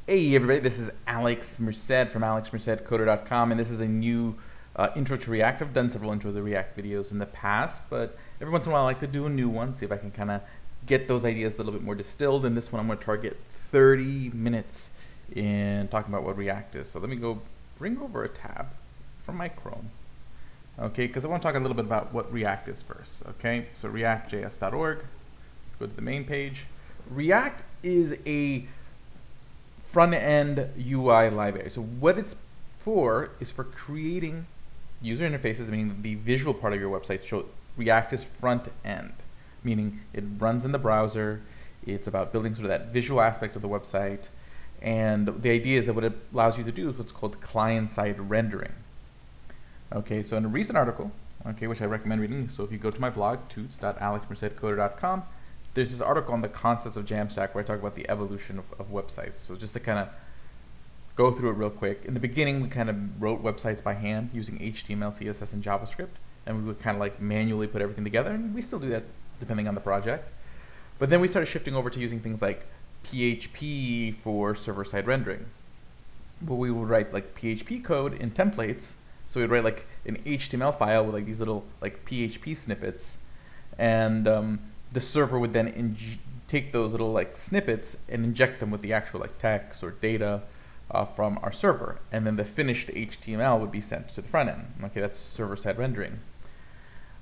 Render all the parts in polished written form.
Hey everybody, this is Alex Merced from alexmercedcoder.com, and this is a new intro to React. I've done several intro to React videos in the past, but every once in a while I like to do a new one, see if I can kind of get those ideas a little bit more distilled. In this one I'm going to target 30 minutes in talking about what React is. So let me go bring over a tab from my Chrome, okay, because I want to talk a little bit about what React is first, okay? So reactjs.org, let's go to the main page. React is a front-end UI library. So what it's for is for creating user interfaces, meaning the visual part of your website. So React is front-end, meaning it runs in the browser. It's about building sort of that visual aspect of the website. And the idea is that what it allows you to do is what's called client-side rendering. Okay, so in a recent article, okay, which I recommend reading, so if you go to my blog, toots.alexmercedcoder.com, there's this article on the concepts of Jamstack where I talk about the evolution of websites. So just to kind of go through it real quick. In the beginning, we kind of wrote websites by hand using HTML, CSS, and JavaScript. And we would kind of like manually put everything together. And we still do that depending on the project. But then we started shifting over to using things like PHP for server-side rendering. But we would write like PHP code in templates. So we'd write like an HTML file with like these little like PHP snippets. And the server would then take those little like snippets and inject them with the actual like text or data from our server, and then the finished HTML would be sent to the front end. Okay, that's server-side rendering.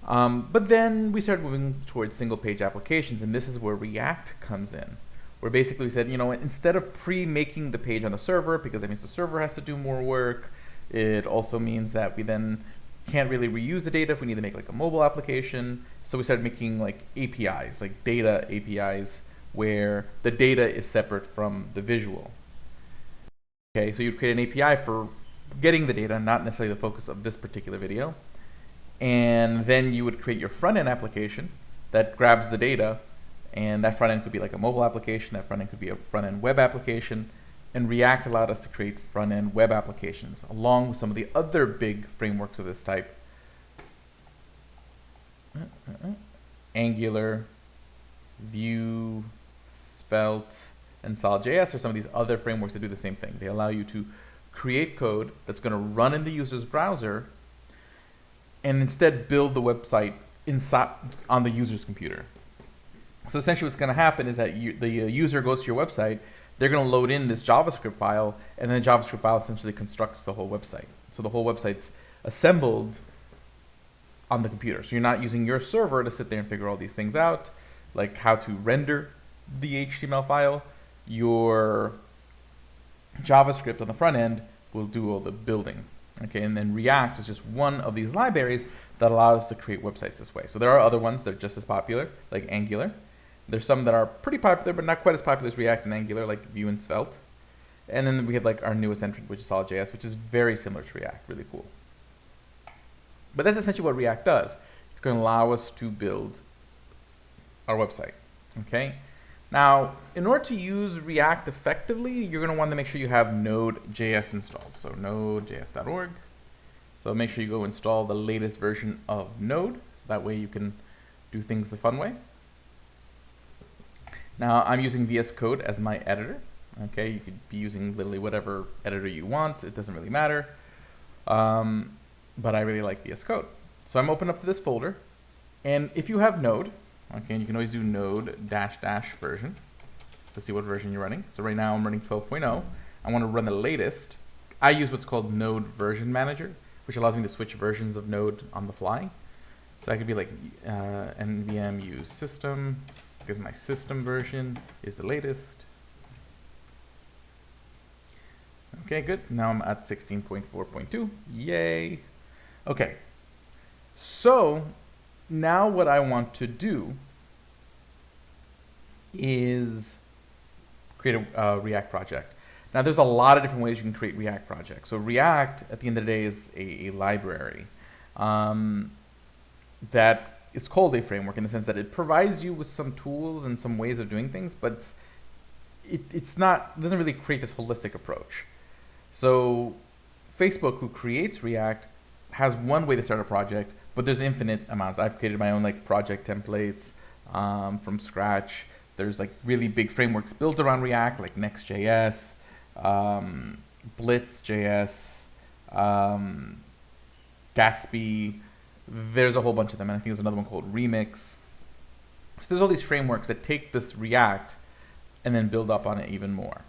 But then we started moving towards single-page applications, and this is where React comes in. Where basically we said, you know, instead of pre-making the page on the server, because that means the server has to do more work, it also means that we then can't really reuse the data if we need to make like a mobile application. So we started making like APIs, like data APIs, where the data is separate from the visual. Okay, so you'd create an API for getting the data, not necessarily the focus of this particular video. And then you would create your front-end application that grabs the data, and that front-end could be like a mobile application, that front-end could be a front-end web application. And React allowed us to create front-end web applications along with some of the other big frameworks of this type. Angular, Vue, Svelte, and Solid.js are some of these other frameworks that do the same thing. They allow you to create code that's going to run in the user's browser and instead build the website inside on the user's computer. So essentially what's going to happen is that the user goes to your website, they're going to load in this JavaScript file, and then the JavaScript file essentially constructs the whole website. So the whole website's assembled on the computer. So you're not using your server to sit there and figure all these things out, like how to render the HTML file. Your JavaScript on the front end will do all the building. Okay, and then React is just one of these libraries that allows us to create websites this way. So there are other ones that are just as popular, like Angular. There's some that are pretty popular, but not quite as popular as React and Angular, like Vue and Svelte. And then we have like our newest entrant, which is Solid.js, which is very similar to React, really cool. But that's essentially what React does. It's going to allow us to build our website, okay? Now, in order to use React effectively, you're going to want to make sure you have Node.js installed. So nodejs.org. So make sure you go install the latest version of Node, so that way you can do things the fun way. Now, I'm using VS Code as my editor. Okay, you could be using literally whatever editor you want. It doesn't really matter. But I really like VS Code. So I'm open up to this folder. And if you have Node, okay, and you can always do node -- version to see what version you're running. So right now I'm running 12.0. I want to run the latest. I use what's called Node Version Manager, which allows me to switch versions of Node on the fly. So I could be like nvm use system, because my system version is the latest. Okay, good. Now I'm at 16.4.2. Yay. Okay. So now what I want to do is create a React project. Now there's a lot of different ways you can create React projects. So React, at the end of the day, is a library that is called a framework in the sense that it provides you with some tools and some ways of doing things, but it doesn't really create this holistic approach. So Facebook, who creates React, has one way to start a project, but there's infinite amounts. I've created my own like project templates from scratch. There's like really big frameworks built around React, like Next.js. Blitz.js, Gatsby. There's a whole bunch of them, and I think there's another one called Remix. So there's all these frameworks that take this React and then build up on it even more.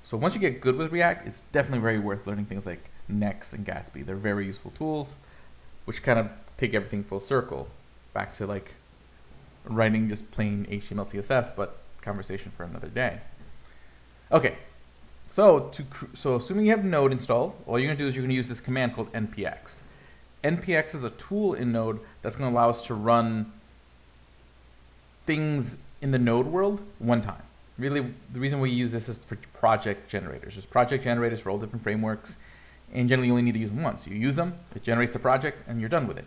So once you get good with React, it's definitely very worth learning things like Next and Gatsby. They're very useful tools, which kind of take everything full circle back to like writing just plain HTML, CSS, but conversation for another day. Okay, so assuming you have Node installed, all you're gonna do is you're gonna use this command called npx. npx is a tool in Node that's gonna allow us to run things in the Node world one time. Really, the reason we use this is for project generators. There's project generators for all different frameworks, and generally you only need to use them once. You use them, it generates the project, and you're done with it.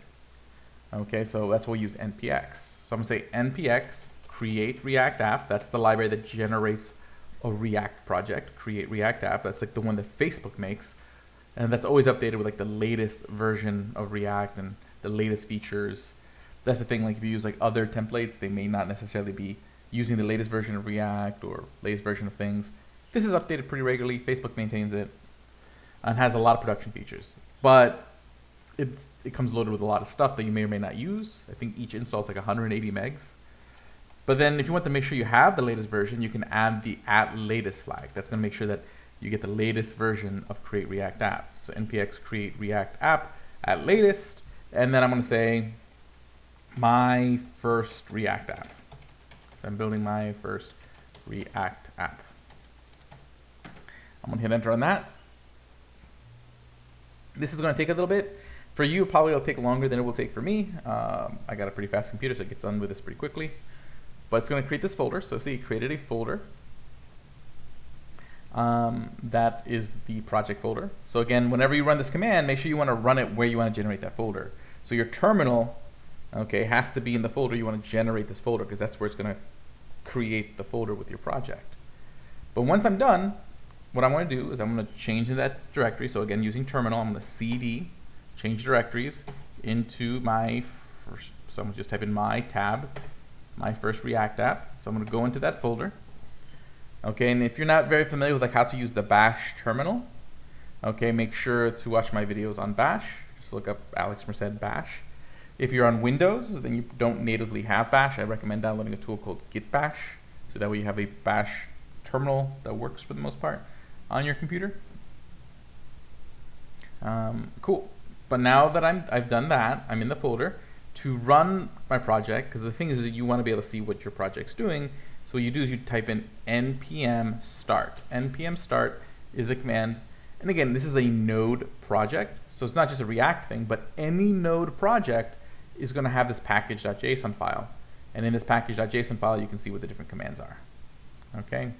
Okay, so that's why we use npx. So I'm gonna say npx create React app. That's the library that generates a React project, create React app. That's like the one that Facebook makes, and that's always updated with like the latest version of React and the latest features. That's the thing, like if you use like other templates, they may not necessarily be using the latest version of React or latest version of things. This is updated pretty regularly. Facebook maintains it and has a lot of production features, but it comes loaded with a lot of stuff that you may or may not use. I think each install is like 180 megs. But then if you want to make sure you have the latest version, you can add the @latest flag. That's gonna make sure that you get the latest version of create React app. So npx create React app @latest, and then I'm gonna say my first React app. So I'm building my first React app. I'm gonna hit enter on that. This is gonna take a little bit. For you, probably it'll take longer than it will take for me. I got a pretty fast computer, so it gets done with this pretty quickly. But it's gonna create this folder. So see, it created a folder. That is the project folder. So again, whenever you run this command, make sure you wanna run it where you wanna generate that folder. So your terminal, okay, has to be in the folder you want to generate this folder, because that's where it's going to create the folder with your project. But once I'm done, what I want to do is I'm going to change in that directory. So again, using terminal, I'm going to cd, change directories into my first. So I'm going to just type in my tab, my first React app. So I'm going to go into that folder. Okay, and if you're not very familiar with like how to use the bash terminal, okay, make sure to watch my videos on bash. Just look up Alex Merced bash. If you're on Windows, then you don't natively have bash. I recommend downloading a tool called Git Bash, so that way you have a bash terminal that works for the most part on your computer. Cool. But now that I've done that, I'm in the folder to run my project, because the thing is that you want to be able to see what your project's doing. So what you do is you type in npm start. npm start is the command. And again, this is a Node project, so it's not just a React thing, but any Node project is going to have this package.json file. And in this package.json file, you can see what the different commands are. Okay,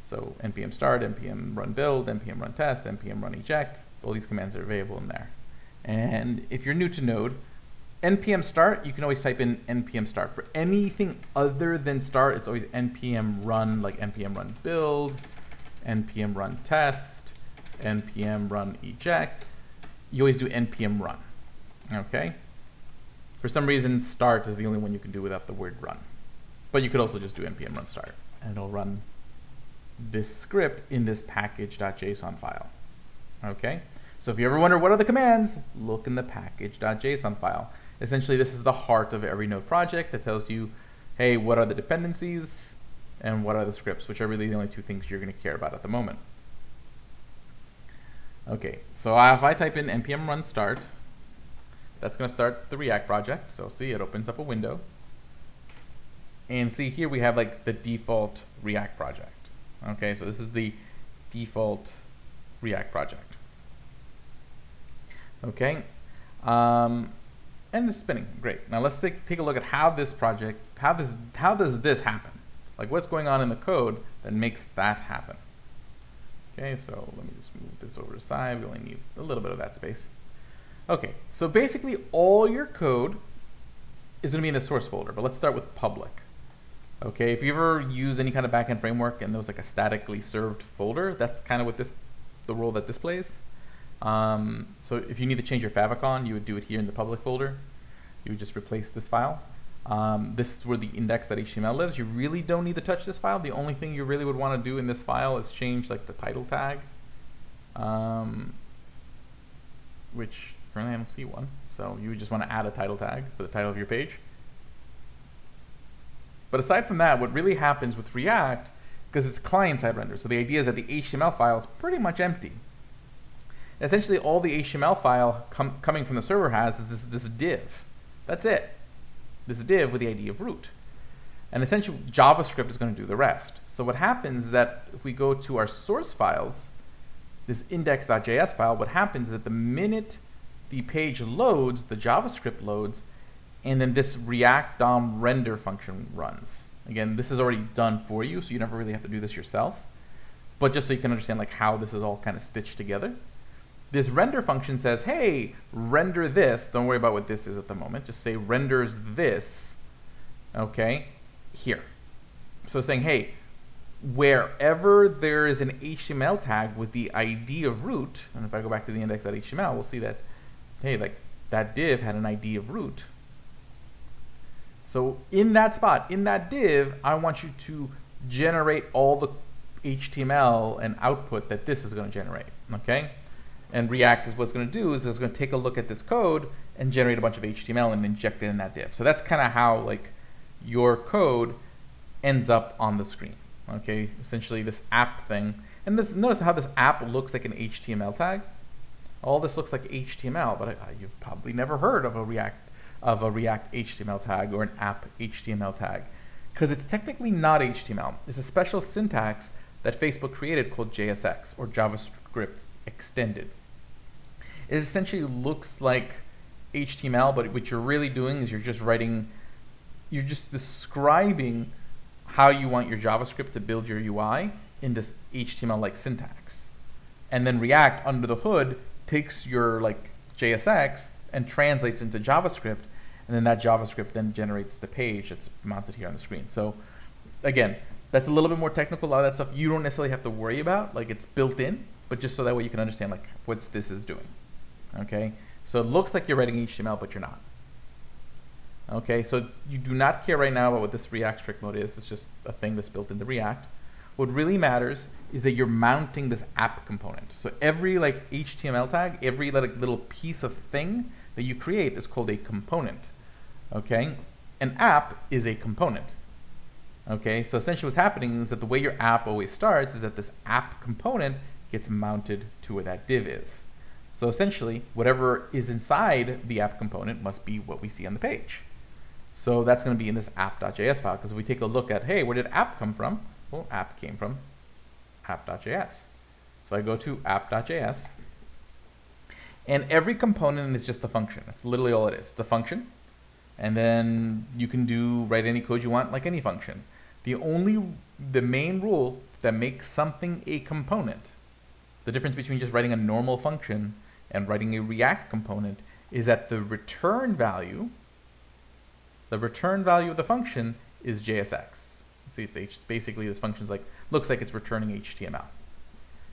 so npm start, npm run build, npm run test, npm run eject. All these commands are available in there. And if you're new to Node, npm start, you can always type in npm start. For anything other than start, it's always npm run, like npm run build, npm run test, npm run eject. You always do npm run. Okay. For some reason, start is the only one you can do without the word run. But you could also just do npm run start, and it'll run this script in this package.json file. Okay. So if you ever wonder what are the commands, look in the package.json file. Essentially, this is the heart of every Node project that tells you, hey, what are the dependencies and what are the scripts, which are really the only two things you're going to care about at the moment. Okay, so if I type in npm run start, that's going to start the React project. So see, it opens up a window. And see here we have like the default React project. Okay, so this is the default React project. Okay, and it's spinning. Great. Now let's take a look at how this project, how does this happen? Like what's going on in the code that makes that happen? Okay, so let me just move this over to the side. We only need a little bit of that space. Okay, so basically all your code is going to be in the source folder, but let's start with public. Okay, if you ever use any kind of backend framework and there's like a statically served folder, that's kind of what the role that this plays. So if you need to change your favicon, you would do it here in the public folder. You would just replace this file. This is where the index.html lives. You really don't need to touch this file. The only thing you really would want to do in this file is change like the title tag, which currently I don't see one. So you would just want to add a title tag for the title of your page. But aside from that, what really happens with React, because it's client-side render, so the idea is that the HTML file is pretty much empty. Essentially, all the HTML file coming from the server has is this div. That's it. This div with the ID of root. And essentially, JavaScript is going to do the rest. So what happens is that if we go to our source files, this index.js file, what happens is that the minute the page loads, the JavaScript loads, and then this React DOM render function runs. Again, this is already done for you, so you never really have to do this yourself. But just so you can understand like how this is all kind of stitched together. This render function says, hey, render this. Don't worry about what this is at the moment. Just say renders this, okay, here. So it's saying, hey, wherever there is an HTML tag with the ID of root, and if I go back to the index.html, we'll see that, hey, like that div had an ID of root. So in that spot, in that div, I want you to generate all the HTML and output that this is going to generate, okay? And React is what's going to do is it's going to take a look at this code and generate a bunch of HTML and inject it in that div. So that's kind of how like your code ends up on the screen, okay? Essentially this app thing. And this, notice how this app looks like an HTML tag. All this looks like HTML, but you've probably never heard of a React HTML tag or an app HTML tag, because it's technically not HTML. It's a special syntax that Facebook created called JSX, or JavaScript Extended. It essentially looks like HTML, but what you're really doing is you're just describing how you want your JavaScript to build your UI in this HTML-like syntax. And then React under the hood takes your like JSX and translates into JavaScript, and then that JavaScript then generates the page that's mounted here on the screen. So again, that's a little bit more technical. A lot of that stuff you don't necessarily have to worry about, like it's built in, but just so that way you can understand like what this is doing. Okay, so it looks like you're writing HTML, but you're not. Okay, so you do not care right now about what this React strict mode is. It's just a thing that's built into React. What really matters is that you're mounting this app component. So every like HTML tag, every like little piece of thing that you create is called a component. Okay, an app is a component. Okay, so essentially what's happening is that the way your app always starts is that this app component gets mounted to where that div is. So essentially, whatever is inside the app component must be what we see on the page. So that's going to be in this app.js file, because if we take a look at, hey, where did app come from? Well, app came from app.js. So I go to app.js, and every component is just a function. That's literally all it is. It's a function, and then you can write any code you want like any function. The main rule that makes something a component, the difference between just writing a normal function and writing a React component, is that the return value of the function is JSX. See, it's basically this function's like, looks like it's returning HTML.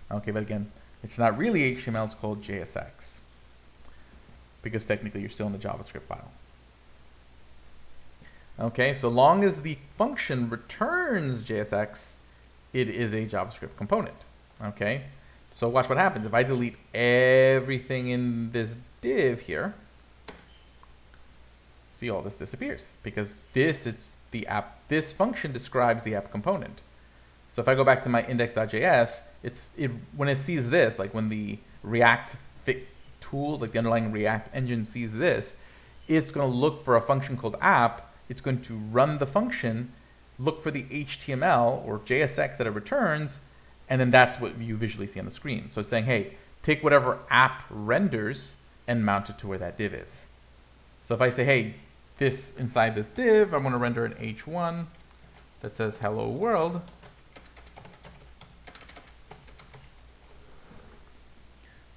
Okay, but again, it's not really HTML, it's called JSX, because technically you're still in the JavaScript file. Okay, so long as the function returns JSX, it is a JavaScript component. Okay, so watch what happens. If I delete everything in this div here, see, all this disappears, because this is the app. This function describes the app component. So if I go back to my index.js, when it sees this, like when the React tool, like the underlying React engine sees this, it's going to look for a function called app. It's going to run the function, look for the HTML or JSX that it returns, and then that's what you visually see on the screen. So it's saying, hey, take whatever app renders and mount it to where that div is. So if I say, hey, inside this div, I want to render an h1 that says hello world.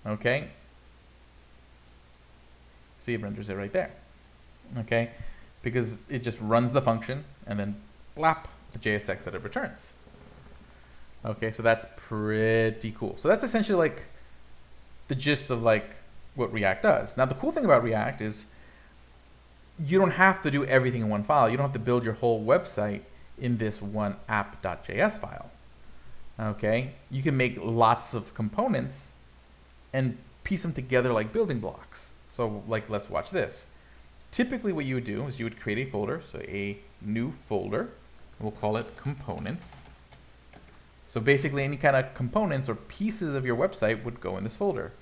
Okay. See, it renders it right there. Okay. Because it just runs the function and then blap the JSX that it returns. Okay, so that's pretty cool. So that's essentially like the gist of like what React does. Now the cool thing about React is you don't have to do everything in one file. You don't have to build your whole website in this one app.js file. Okay, you can make lots of components and piece them together like building blocks. So like, let's watch this. Typically what you would do is you would create a folder, so a new folder, we'll call it components. So basically any kind of components or pieces of your website would go in this folder,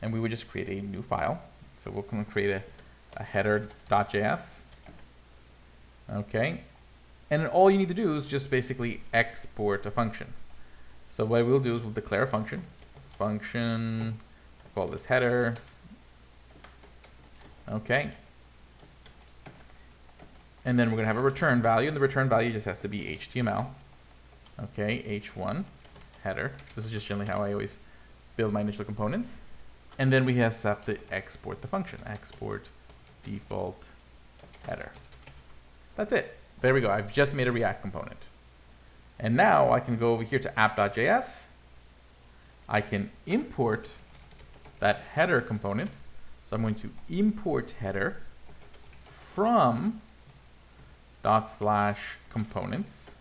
and we would just create a new file. So we'll create a header.js. Okay, and then all you need to do is just basically export a function. So what we'll do is we'll declare a function, call this header. Okay, and then we're going to have a return value, and the return value just has to be HTML. Okay, h1 header. This is just generally how I always build my initial components. And then we have to export the function, export default header. That's it. There we go. I've just made a React component. And now I can go over here to app.js. I can import that header component. So I'm going to import header from /components/header.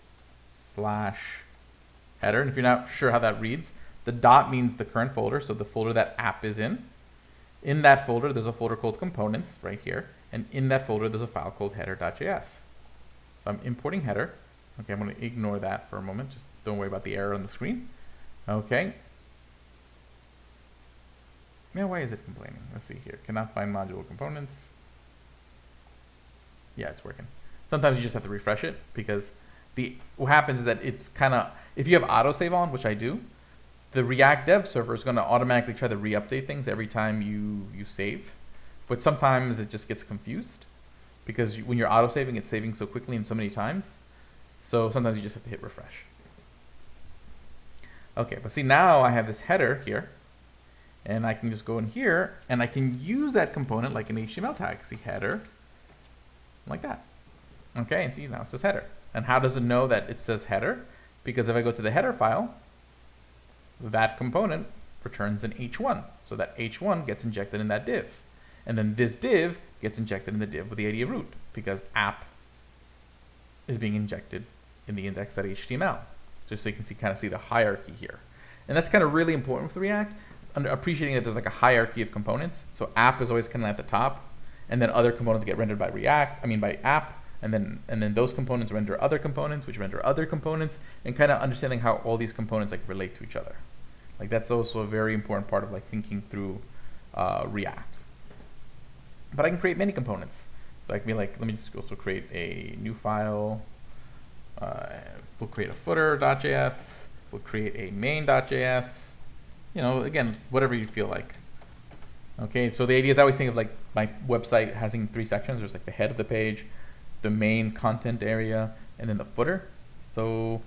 And if you're not sure how that reads, the dot means the current folder, so the folder that app is in. In that folder, there's a folder called components right here. And in that folder, there's a file called header.js. So I'm importing header. Okay, I'm going to ignore that for a moment. Just don't worry about the error on the screen. Okay. Now, why is it complaining? Let's see here. Cannot find module components. Yeah, it's working. Sometimes you just have to refresh it because what happens is that it's kind of, if you have autosave on, which I do, the React dev server is going to automatically try to re-update things every time you save. But sometimes it just gets confused because when you're autosaving, it's saving so quickly and so many times. So sometimes you just have to hit refresh. Okay, but see now I have this header here, and I can just go in here and I can use that component like an HTML tag. See header, like that. Okay, and see now it says header. And how does it know that it says header? Because if I go to the header file, that component returns an h1. So that h1 gets injected in that div. And then this div gets injected in the div with the ID of root because app is being injected in the index.html. Just so you can kind of see the hierarchy here. And that's kind of really important with React, appreciating that there's like a hierarchy of components. So app is always kind of at the top, and then other components get rendered by by app, and then those components render other components, which render other components, and kind of understanding how all these components like relate to each other. Like that's also a very important part of like thinking through React. But I can create many components. So I can be like, let me just also create a new file. We'll create a footer.js. We'll create a main.js. You know, again, whatever you feel like. Okay, so the idea is I always think of like my website having 3 sections. There's like the head of the page, the main content area, and then the footer. So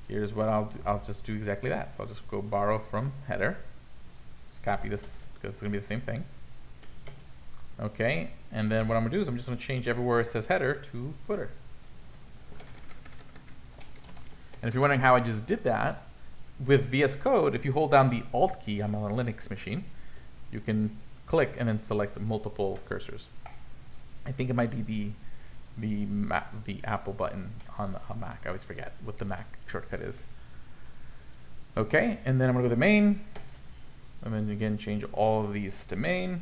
here's what I'll do. I'll just do exactly that. So I'll just go borrow from header. Just copy this because it's going to be the same thing. Okay, and then what I'm going to do is I'm just going to change everywhere it says header to footer. And if you're wondering how I just did that, with VS Code, if you hold down the Alt key on a Linux machine, you can click and then select multiple cursors. I think it might be the Apple button on a Mac. I always forget what the Mac shortcut is. Okay, and then I'm going to go to main, and then again change all of these to main.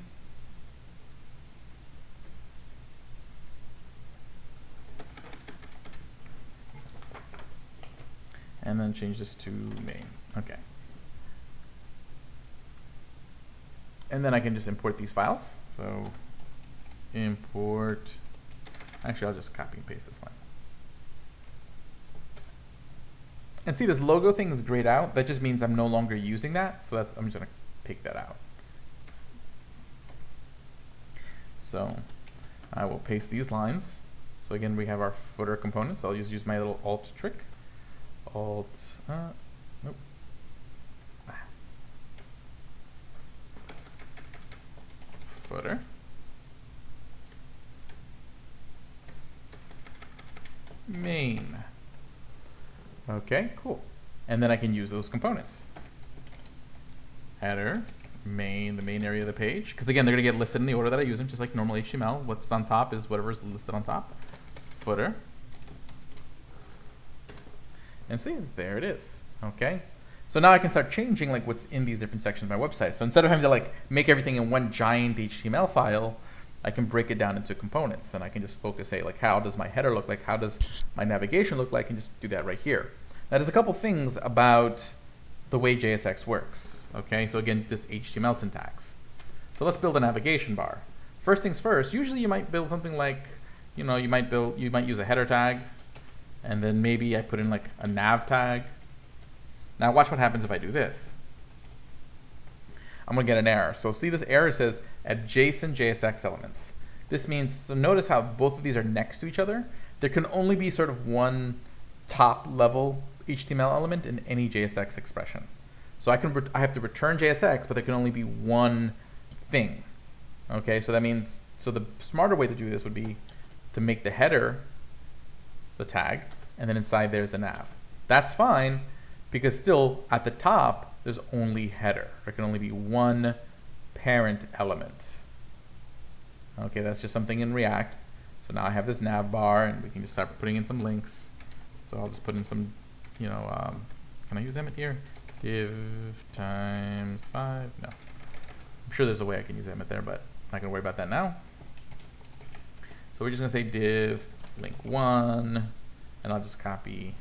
And then change this to main. Okay. And then I can just import these files. So import, actually I'll just copy and paste this line. And see, this logo thing is grayed out. That just means I'm no longer using that. So I'm just gonna take that out. So I will paste these lines. So again, we have our footer component. So I'll just use my little Alt trick. Nope. Footer. Main. Okay, cool. And then I can use those components. Header, the main area of the page, because again, they're going to get listed in the order that I use them, just like normal HTML. What's on top is whatever's listed on top. Footer. And see, there it is. Okay. So now I can start changing like what's in these different sections of my website. So instead of having to like make everything in one giant HTML file, I can break it down into components, and I can just focus, hey, like how does my header look like? How does my navigation look like? And just do that right here. Now there's a couple things about the way JSX works. Okay, so again, this HTML syntax. So let's build a navigation bar. First things first, usually you might build something like, you might use a header tag, and then maybe I put in like a nav tag. Now watch what happens if I do this. I'm going to get an error. So see, this error says adjacent JSX elements. This means, so notice how both of these are next to each other. There can only be sort of one top level HTML element in any JSX expression. So I have to return JSX, but there can only be one thing. Okay, so that means, so the smarter way to do this would be to make the header the tag, and then inside there's the nav. That's fine, because still at the top there's only header. There can only be one parent element. Okay, that's just something in React. So now I have this nav bar, and we can just start putting in some links. So I'll just put in some, can I use Emmet here? Div times 5. No, I'm sure there's a way I can use Emmet there, but I'm not gonna worry about that now. So we're just gonna say div link 1, and I'll just copy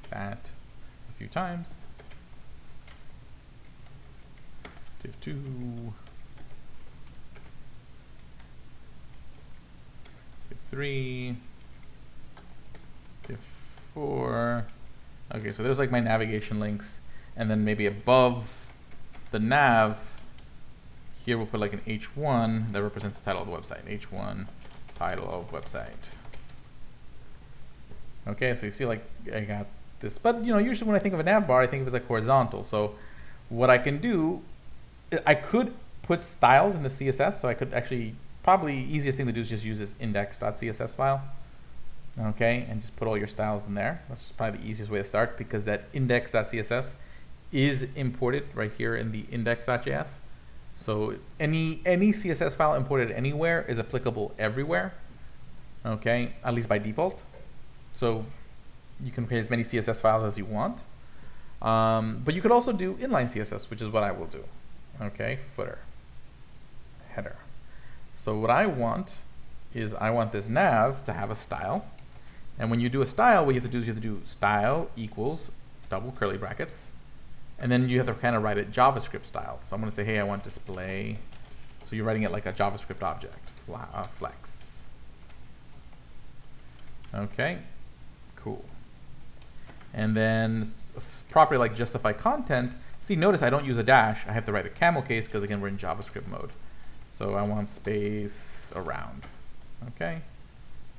that a few times. Div 2, div 3, div 4. Okay, so there's like my navigation links, and then maybe above the nav, here we'll put like an H1 that represents the title of the website. H1 title of website. Okay, so you see like I got this, but usually when I think of a nav bar, I think of it as like horizontal. So what I can do, I could put styles in the CSS, so I could actually, probably easiest thing to do is just use this index.css file. Okay, and just put all your styles in there. That's probably the easiest way to start, because that index.css is imported right here in the index.js. So any CSS file imported anywhere is applicable everywhere. Okay, at least by default. So you can create as many CSS files as you want. But you could also do inline CSS, which is what I will do. Okay, footer, header. So what I want is I want this nav to have a style. And when you do a style, what you have to do is you have to do style equals double curly brackets. And then you have to kind of write it JavaScript style. So I'm going to say, hey, I want display. So you're writing it like a JavaScript object, flex. Okay, cool. And then property like justify content. See, notice I don't use a dash. I have to write a camel case because, again, we're in JavaScript mode. So I want space around. Okay.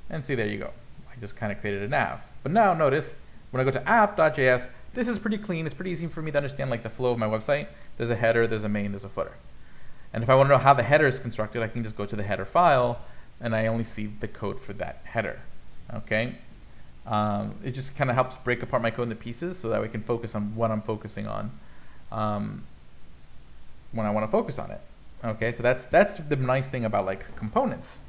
And see, there you go. I just kind of created a nav. But now notice when I go to app.js, this is pretty clean. It's pretty easy for me to understand like the flow of my website. There's a header, there's a main, there's a footer. And if I want to know how the header is constructed, I can just go to the header file, and I only see the code for that header. Okay. It just kind of helps break apart my code into pieces so that we can focus on what I'm focusing on when I want to focus on it. Okay, so that's the nice thing about like components.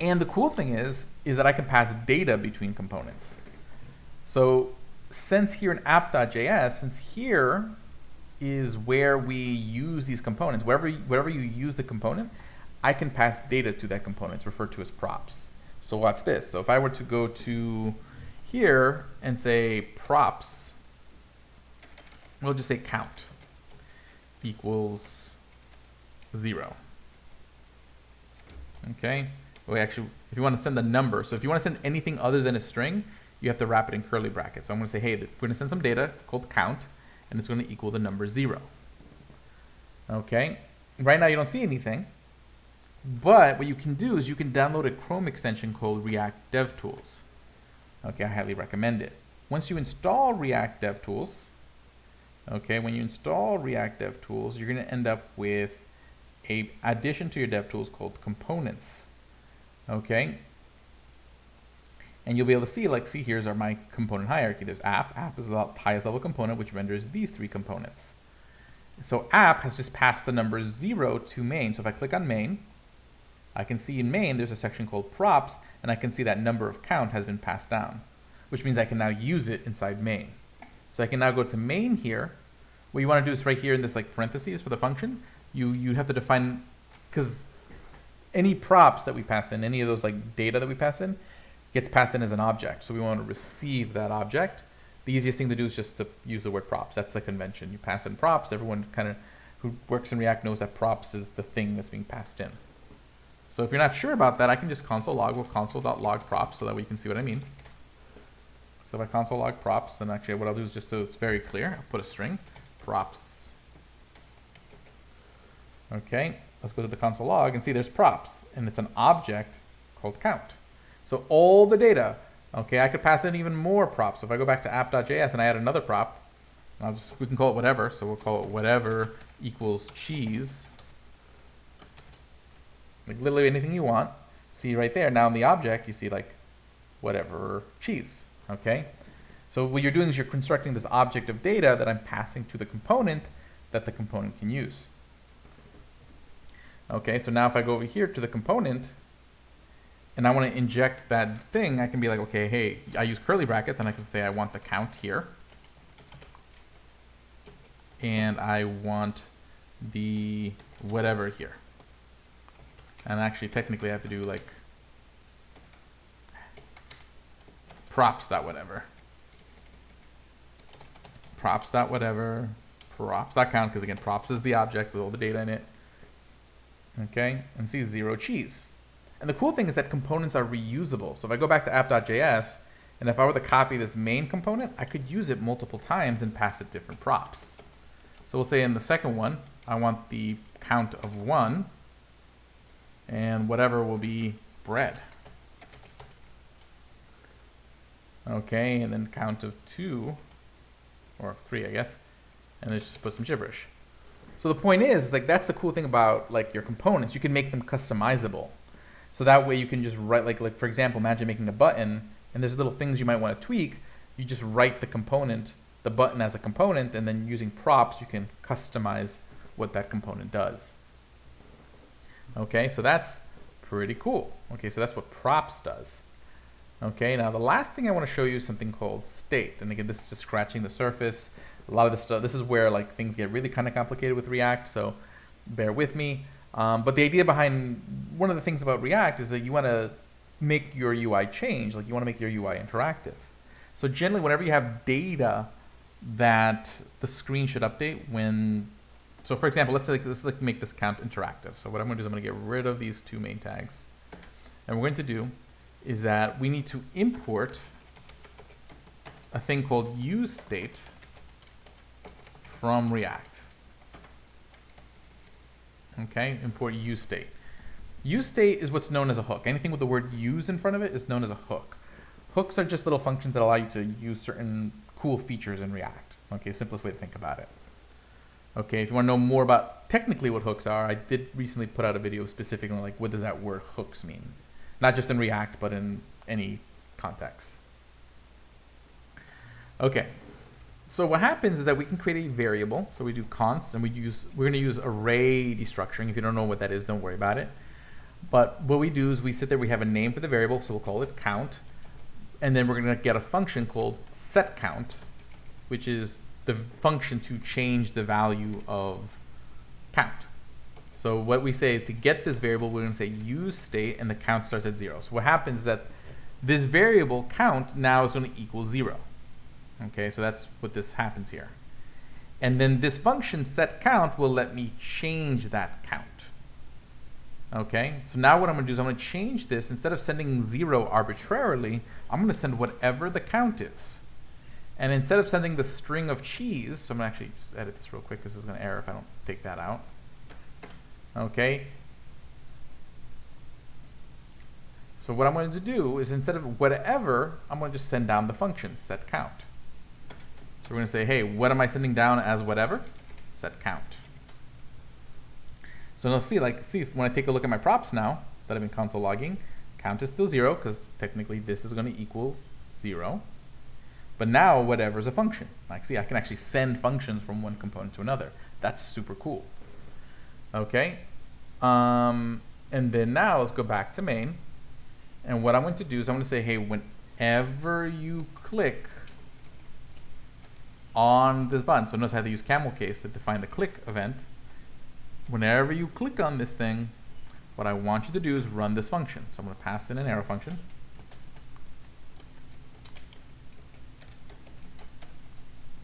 And the cool thing is that I can pass data between components. So since here in app.js, since here is where we use these components, wherever you use the component, I can pass data to that component. It's referred to as props. So watch this. So if I were to go to here and say props, we'll just say count equals 0. Okay. Well, actually, if you want to send a number, so if you want to send anything other than a string, you have to wrap it in curly brackets. So I'm going to say, hey, we're going to send some data called count, and it's going to equal the number 0. Okay. Right now you don't see anything, but what you can do is you can download a Chrome extension called React DevTools. Okay, I highly recommend it. Once you install React DevTools, okay, when you install React DevTools, you're going to end up with a addition to your DevTools called components. Okay, and you'll be able to see, like, see, here's my component hierarchy. There's app. App is the highest level component, which renders these 3 components. So app has just passed the number 0 to main. So if I click on main, I can see in main there's a section called props, and I can see that number of count has been passed down, which means I can now use it inside main. So I can now go to main here. What you want to do is right here in this like parentheses for the function, you have to define, because any props that we pass in, any of those like data that we pass in, gets passed in as an object. So we want to receive that object. The easiest thing to do is just to use the word props. That's the convention. You pass in props. Everyone kind of who works in React knows that props is the thing that's being passed in. So if you're not sure about that, I can just console log with console.log props so that we can see what I mean. So if I console log props, then actually what I'll do is just so it's very clear, I'll put a string, props. Okay, let's go to the console log and see there's props, and it's an object called count. So all the data, okay, I could pass in even more props. So if I go back to app.js and I add another prop, we can call it whatever. So we'll call it whatever equals cheese. Like literally anything you want. See right there, now in the object, you see like whatever cheese, okay? So what you're doing is you're constructing this object of data that I'm passing to the component that the component can use. Okay, so now if I go over here to the component and I want to inject that thing, I can be like, okay, hey, I use curly brackets and I can say I want the count here. And I want the whatever here. And actually, technically, I have to do like props.whatever. Props.whatever. Props.count, because again, props is the object with all the data in it. Okay, and see 0 cheese. And the cool thing is that components are reusable. So if I go back to app.js, and if I were to copy this main component, I could use it multiple times and pass it different props. So we'll say in the second one, I want the count of 1, and whatever will be bread. Okay, and then count of 2, or 3, I guess, and then just put some gibberish. So the point is like that's the cool thing about like your components. You can make them customizable. So that way you can just write like for example, imagine making a button and there's little things you might want to tweak. You just write the component, the button as a component, and then using props you can customize what that component does. Okay, so that's pretty cool. Okay, so that's what props does. Okay, now the last thing I want to show you is something called state. And again, this is just scratching the surface. A lot of this stuff, this is where like things get really kind of complicated with React, so bear with me. But the idea behind one of the things about React is that you want to make your UI change, like you want to make your UI interactive. So generally, whenever you have data that the screen should update when, so for example, let's make this count interactive. So what I'm going to do is I'm going to get rid of these 2 main tags. And what we're going to do is that we need to import a thing called useState from React. Okay, import useState. UseState is what's known as a hook. Anything with the word use in front of it is known as a hook. Hooks are just little functions that allow you to use certain cool features in React. Okay, simplest way to think about it. Okay, if you want to know more about technically what hooks are, I did recently put out a video specifically on like what does that word hooks mean. Not just in React, but in any context. Okay, so what happens is that we can create a variable. So we do const, and we're going to use array destructuring. If you don't know what that is, don't worry about it. But what we do is we sit there, we have a name for the variable, so we'll call it count. And then we're going to get a function called setCount, which is the function to change the value of count. So what we say to get this variable, we're going to say useState, and the count starts at 0. So what happens is that this variable count now is going to equal 0. Okay, so that's what this happens here. And then this function setCount will let me change that count. Okay, so now what I'm going to do is I'm going to change this. Instead of sending 0 arbitrarily, I'm going to send whatever the count is. And instead of sending the string of cheese, so I'm going to actually just edit this real quick because this is going to error if I don't take that out. Okay. So what I'm going to do is instead of whatever, I'm going to just send down the function setCount. So we're going to say, hey, what am I sending down as whatever? setCount. So now see when I take a look at my props now that I've been console logging, count is still 0 because technically this is going to equal 0. But now whatever is a function. Like see, I can actually send functions from one component to another. That's super cool. Okay. And then now let's go back to main. And what I'm going to do is I'm going to say, hey, whenever you click on this button, so notice I have to use camel case to define the click event. Whenever you click on this thing, what I want you to do is run this function. So I'm going to pass in an arrow function.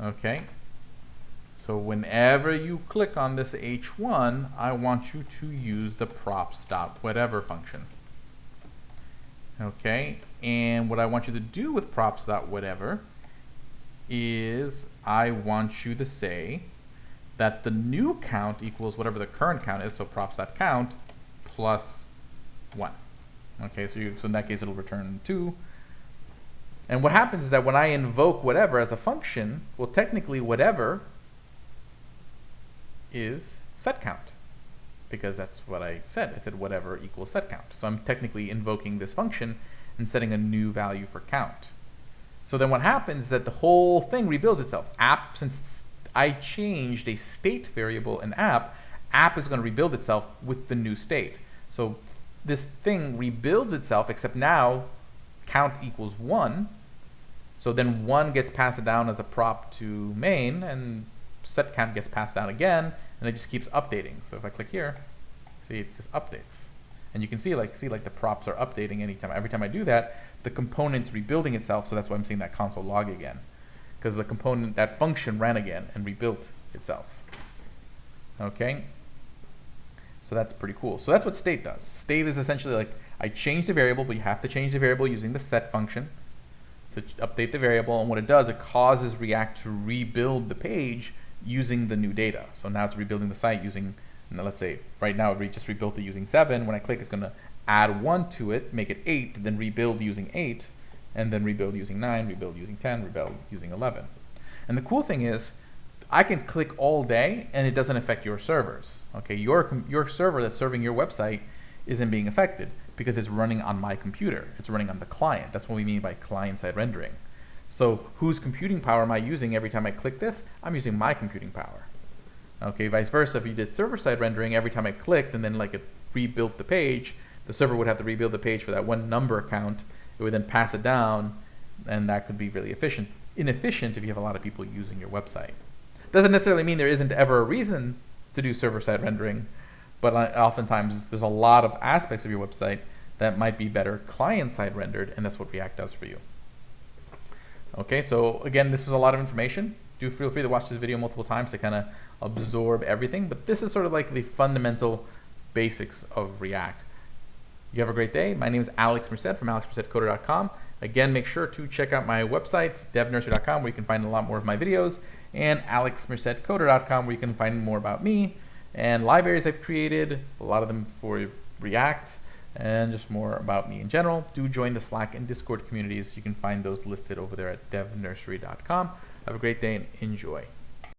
Okay. So whenever you click on this H1, I want you to use the props.whatever function. Okay, and what I want you to do with props.whatever is I want you to say that the new count equals whatever the current count is, so props.count plus 1. Okay, so in that case it'll return 2. And what happens is that when I invoke whatever as a function, well, technically whatever is set count, because that's what I said. I said whatever equals set count. So I'm technically invoking this function and setting a new value for count. So then what happens is that the whole thing rebuilds itself. App, since I changed a state variable in app is going to rebuild itself with the new state. So this thing rebuilds itself, except now count equals 1. So then 1 gets passed down as a prop to main, and set count gets passed down again, and it just keeps updating. So if I click here, see, it just updates. And you can see like the props are updating every time I do that, the component's rebuilding itself. So that's why I'm seeing that console log again, because the component, that function ran again and rebuilt itself. Okay, so that's pretty cool. So that's what state does. State is essentially like, I change the variable, but you have to change the variable using the set function to update the variable. And what it does, it causes React to rebuild the page using the new data. So now it's rebuilding the site using, let's say right now it just rebuilt it using 7. When I click, it's going to add 1 to it, make it 8, then rebuild using 8, and then rebuild using 9, rebuild using 10, rebuild using 11. And the cool thing is, I can click all day and it doesn't affect your servers. Okay, your server that's serving your website isn't being affected because it's running on my computer. It's running on the client. That's what we mean by client-side rendering. So whose computing power am I using every time I click this? I'm using my computing power. Okay, vice versa, if you did server-side rendering, every time I clicked and then like it rebuilt the page, the server would have to rebuild the page for that one number count. It would then pass it down, and that could be really inefficient if you have a lot of people using your website. Doesn't necessarily mean there isn't ever a reason to do server-side rendering, but oftentimes there's a lot of aspects of your website that might be better client-side rendered, and that's what React does for you. Okay, so again, this was a lot of information. Do feel free to watch this video multiple times to kind of absorb everything, but this is sort of like the fundamental basics of React. You have a great day. My name is Alex Merced from alexmercedcoder.com. Again, make sure to check out my websites, devnursery.com, where you can find a lot more of my videos, and alexmercedcoder.com, where you can find more about me and libraries I've created, a lot of them for React, and just more about me in general. Do join the Slack and Discord communities. You can find those listed over there at devnursery.com. Have a great day and enjoy.